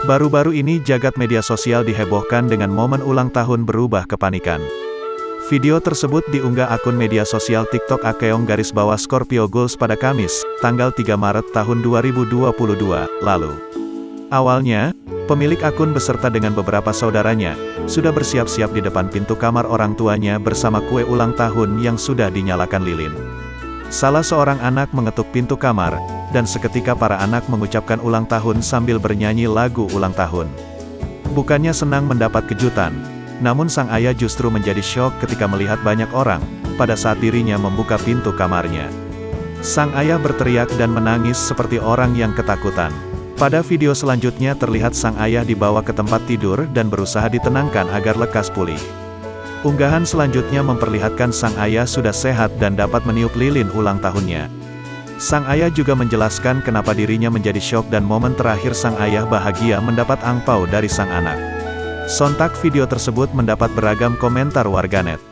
Baru-baru ini jagat media sosial dihebohkan dengan momen ulang tahun berubah kepanikan. Video tersebut diunggah akun media sosial TikTok @Scorpio Goals pada Kamis, tanggal 3 Maret tahun 2022, lalu. Awalnya, pemilik akun beserta dengan beberapa saudaranya, sudah bersiap-siap di depan pintu kamar orang tuanya bersama kue ulang tahun yang sudah dinyalakan lilin. Salah seorang anak mengetuk pintu kamar, dan seketika para anak mengucapkan ulang tahun sambil bernyanyi lagu ulang tahun. Bukannya senang mendapat kejutan, namun sang ayah justru menjadi syok ketika melihat banyak orang, pada saat dirinya membuka pintu kamarnya. Sang ayah berteriak dan menangis seperti orang yang ketakutan. Pada video selanjutnya terlihat sang ayah dibawa ke tempat tidur dan berusaha ditenangkan agar lekas pulih. Unggahan selanjutnya memperlihatkan sang ayah sudah sehat dan dapat meniup lilin ulang tahunnya. Sang ayah juga menjelaskan kenapa dirinya menjadi syok dan momen terakhir sang ayah bahagia mendapat angpau dari sang anak. Sontak video tersebut mendapat beragam komentar warganet.